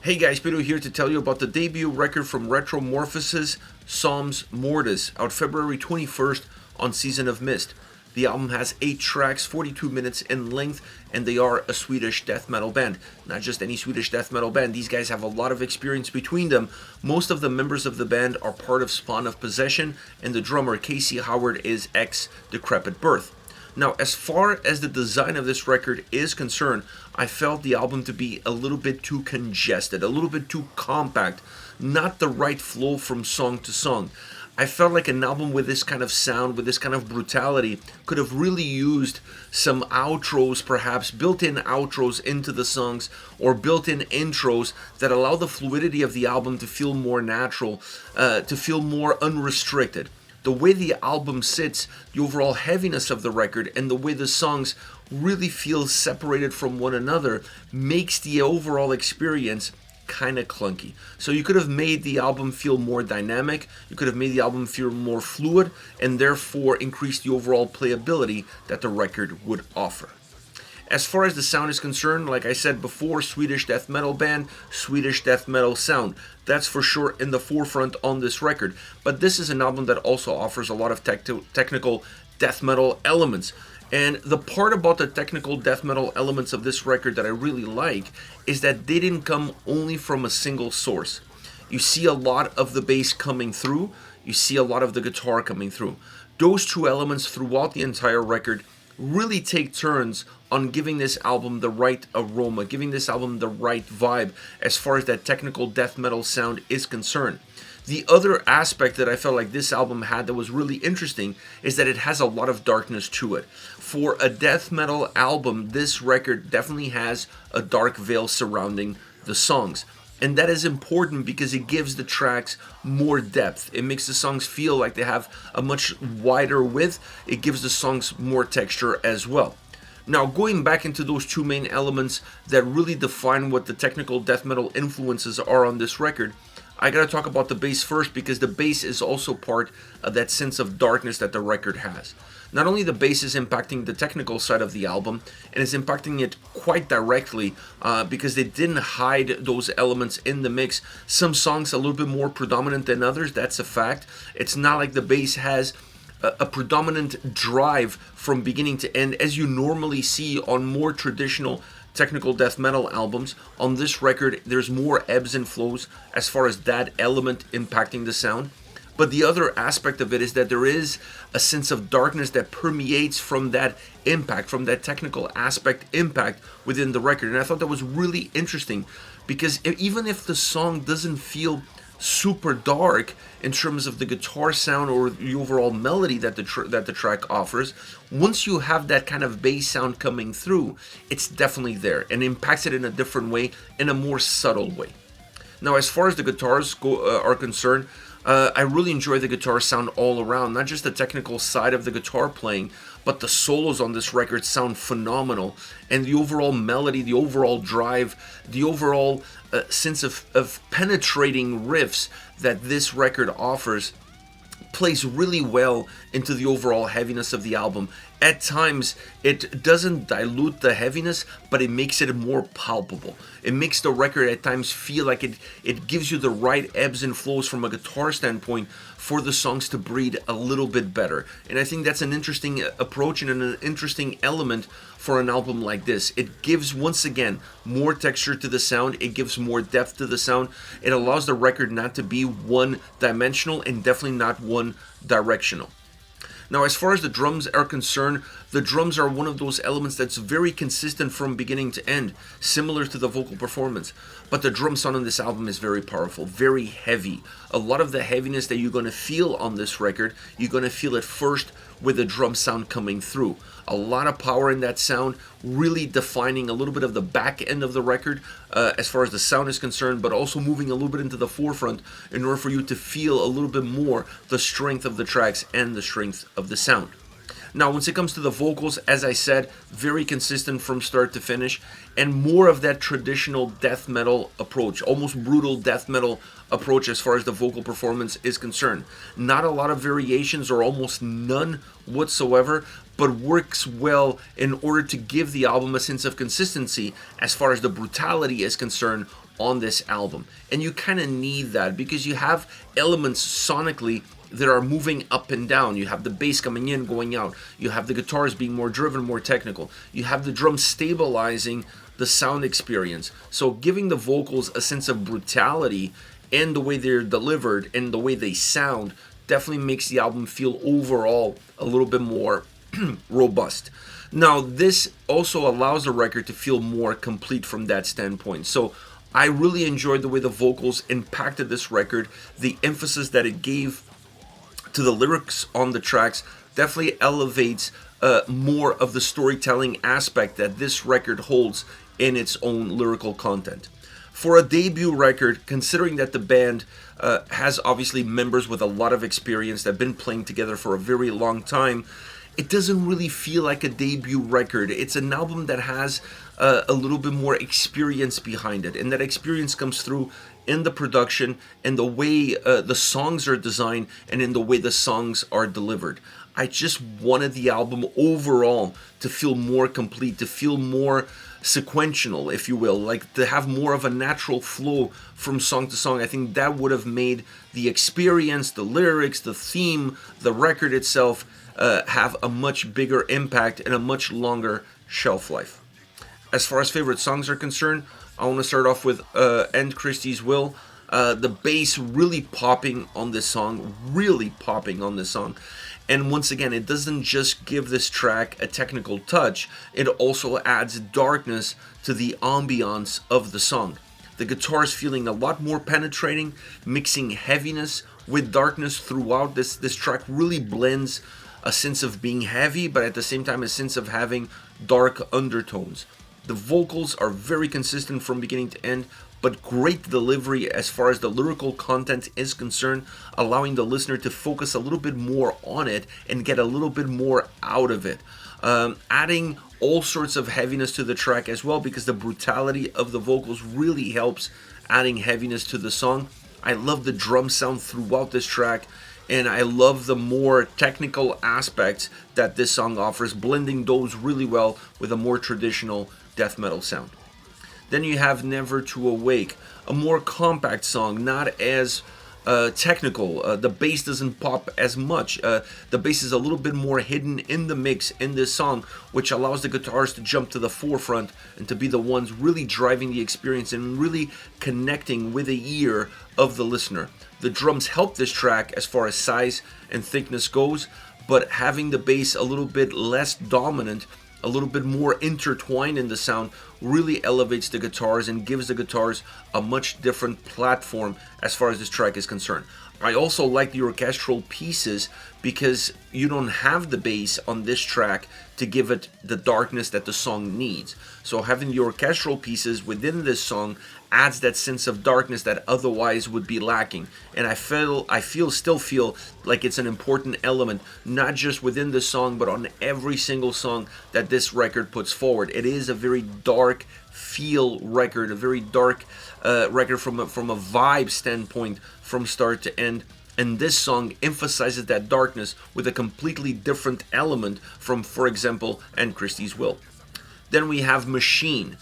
Hey guys, Pedro here to tell you about the debut record from Retromorphosis, Psalmus Mortis, out February 21st on Season of Mist. The album has 8 tracks, 42 minutes in length, and they are a Swedish death metal band. Not just any Swedish death metal band, these guys have a lot of experience between them. Most of the members of the band are part of Spawn of Possession, and the drummer Casey Howard is ex-Decrepit Birth. Now, as far as the design of this record is concerned, I felt the album to be a little bit too congested, a little bit too compact, not the right flow from song to song. I felt like an album with this kind of sound, with this kind of brutality, could have really used some outros, perhaps built-in outros into the songs, or built-in intros that allow the fluidity of the album to feel more natural, to feel more unrestricted. The way the album sits, the overall heaviness of the record, and the way the songs really feel separated from one another makes the overall experience kind of clunky. So you could have made the album feel more dynamic, you could have made the album feel more fluid, and therefore increase the overall playability that the record would offer. As far as the sound is concerned, like I said before, Swedish death metal band, Swedish death metal sound. That's for sure in the forefront on this record. But this is an album that also offers a lot of technical death metal elements. And the part about the technical death metal elements of this record that I really like is that they didn't come only from a single source. You see a lot of the bass coming through, you see a lot of the guitar coming through. Those two elements throughout the entire record really take turns on giving this album the right aroma, giving this album the right vibe as far as that technical death metal sound is concerned. The other aspect that I felt like this album had that was really interesting is that it has a lot of darkness to it. For a death metal album, this record definitely has a dark veil surrounding the songs. And that is important because it gives the tracks more depth. It makes the songs feel like they have a much wider width. It gives the songs more texture as well. Now, going back into those two main elements that really define what the technical death metal influences are on this record, I gotta talk about the bass first because the bass is also part of that sense of darkness that the record has. Not only the bass is impacting the technical side of the album, and it's impacting it quite directly because they didn't hide those elements in the mix. Some songs a little bit more predominant than others, that's a fact. It's not like the bass has a predominant drive from beginning to end as you normally see on more traditional technical death metal albums. On this record, there's more ebbs and flows as far as that element impacting the sound. But the other aspect of it is that there is a sense of darkness that permeates from that impact, from that technical aspect impact within the record. And I thought that was really interesting because even if the song doesn't feel super dark in terms of the guitar sound or the overall melody that the track offers, once you have that kind of bass sound coming through, it's definitely there and impacts it in a different way, in a more subtle way. Now, as far as the guitars are concerned, I really enjoy the guitar sound all around, not just the technical side of the guitar playing, but the solos on this record sound phenomenal, and the overall melody, the overall drive, the overall sense of penetrating riffs that this record offers plays really well into the overall heaviness of the album. At times, it doesn't dilute the heaviness, but it makes it more palpable. It makes the record at times feel like it gives you the right ebbs and flows from a guitar standpoint for the songs to breathe a little bit better. And I think that's an interesting approach and an interesting element for an album like this. It gives, once again, more texture to the sound. It gives more depth to the sound. It allows the record not to be one-dimensional and definitely not one-directional. Now, as far as the drums are concerned, the drums are one of those elements that's very consistent from beginning to end, similar to the vocal performance. But the drum sound on this album is very powerful, very heavy. A lot of the heaviness that you're going to feel on this record, you're going to feel it first with the drum sound coming through. A lot of power in that sound, really defining a little bit of the back end of the record as far as the sound is concerned, but also moving a little bit into the forefront in order for you to feel a little bit more the strength of the tracks and the strength of the sound. Now, once it comes to the vocals, as I said, very consistent from start to finish, and more of that traditional death metal approach, almost brutal death metal approach as far as the vocal performance is concerned. Not a lot of variations or almost none whatsoever, but works well in order to give the album a sense of consistency as far as the brutality is concerned on this album. And you kind of need that because you have elements sonically that are moving up and down. You have the bass coming in, going out. You have the guitars being more driven, more technical. You have the drums stabilizing the sound experience. So giving the vocals a sense of brutality in the way they're delivered and the way they sound definitely makes the album feel overall a little bit more robust. Now, this also allows the record to feel more complete from that standpoint. So I really enjoyed the way the vocals impacted this record, the emphasis that it gave to the lyrics on the tracks definitely elevates more of the storytelling aspect that this record holds in its own lyrical content. For a debut record, considering that the band has obviously members with a lot of experience that have been playing together for a very long time, it doesn't really feel like a debut record. It's an album that has a little bit more experience behind it, and that experience comes through in the production and the way the songs are designed and in the way the songs are delivered. I just wanted the album overall to feel more complete, to feel more sequential, if you will, like to have more of a natural flow from song to song. I think that would have made the experience, the lyrics, the theme, the record itself have a much bigger impact and a much longer shelf life. As far as favorite songs are concerned, I want to start off with And Christie's Will. The bass really popping on this song, And once again, it doesn't just give this track a technical touch, it also adds darkness to the ambiance of the song. The guitars feeling a lot more penetrating, mixing heaviness with darkness throughout. This track really blends a sense of being heavy, but at the same time a sense of having dark undertones. The vocals are very consistent from beginning to end, but great delivery as far as the lyrical content is concerned, allowing the listener to focus a little bit more on it and get a little bit more out of it. Adding all sorts of heaviness to the track as well, because the brutality of the vocals really helps adding heaviness to the song. I love the drum sound throughout this track, and I love the more technical aspects that this song offers, blending those really well with a more traditional death metal sound. Then you have Never to Awake, a more compact song, not as technical. The bass doesn't pop as much. The bass is a little bit more hidden in the mix in this song, which allows the guitars to jump to the forefront and to be the ones really driving the experience and really connecting with the ear of the listener. The drums help this track as far as size and thickness goes, but having the bass a little bit less dominant, a little bit more intertwined in the sound, really elevates the guitars and gives the guitars a much different platform as far as this track is concerned. I also like the orchestral pieces because you don't have the bass on this track to give it the darkness that the song needs. So having the orchestral pieces within this song adds that sense of darkness that otherwise would be lacking. And I still feel like it's an important element, not just within the song, but on every single song that this record puts forward. It is a very dark feel record, a very dark record from a vibe standpoint from start to end. And this song emphasizes that darkness with a completely different element from, for example, And Christie's Will. Then we have Machine.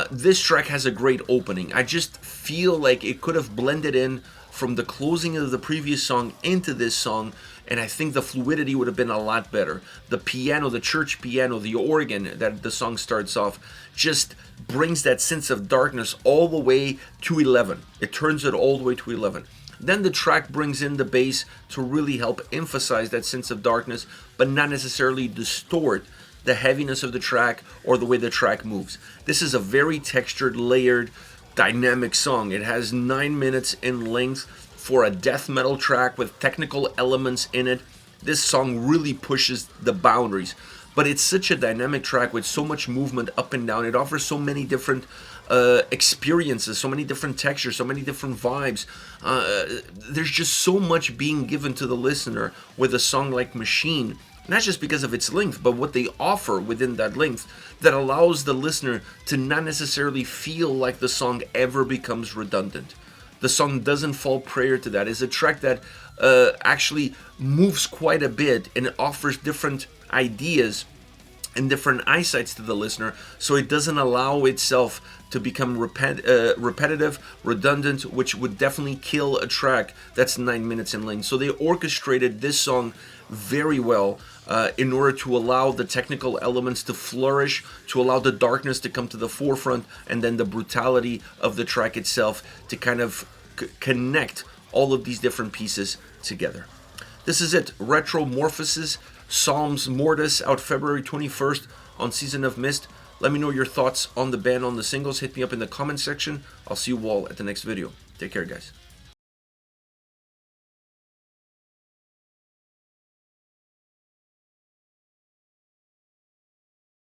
This track has a great opening. I just feel like it could have blended in from the closing of the previous song into this song, and I think the fluidity would have been a lot better. The piano, the church piano, the organ that the song starts off just brings that sense of darkness all the way to 11. It turns it all the way to 11. Then the track brings in the bass to really help emphasize that sense of darkness, but not necessarily distort the heaviness of the track or the way the track moves. This is a very textured, layered, dynamic song. It has 9 minutes in length for a death metal track with technical elements in it. This song really pushes the boundaries, but it's such a dynamic track with so much movement up and down. It offers so many different experiences, so many different textures, so many different vibes. There's just so much being given to the listener with a song like Machine, not just because of its length, but what they offer within that length that allows the listener to not necessarily feel like the song ever becomes redundant. The song doesn't fall prey to that. It's a track that actually moves quite a bit and offers different ideas and different eyesights to the listener, so it doesn't allow itself to become repetitive, redundant, which would definitely kill a track that's 9 minutes in length. So they orchestrated this song very well in order to allow the technical elements to flourish, to allow the darkness to come to the forefront, and then the brutality of the track itself to kind of connect all of these different pieces together. This is it, Retromorphosis, Psalmus Mortis, out February 21st on Season of Mist. Let me know your thoughts on the band, on the singles. Hit me up in the comment section. I'll see you all at the next video. Take care, guys.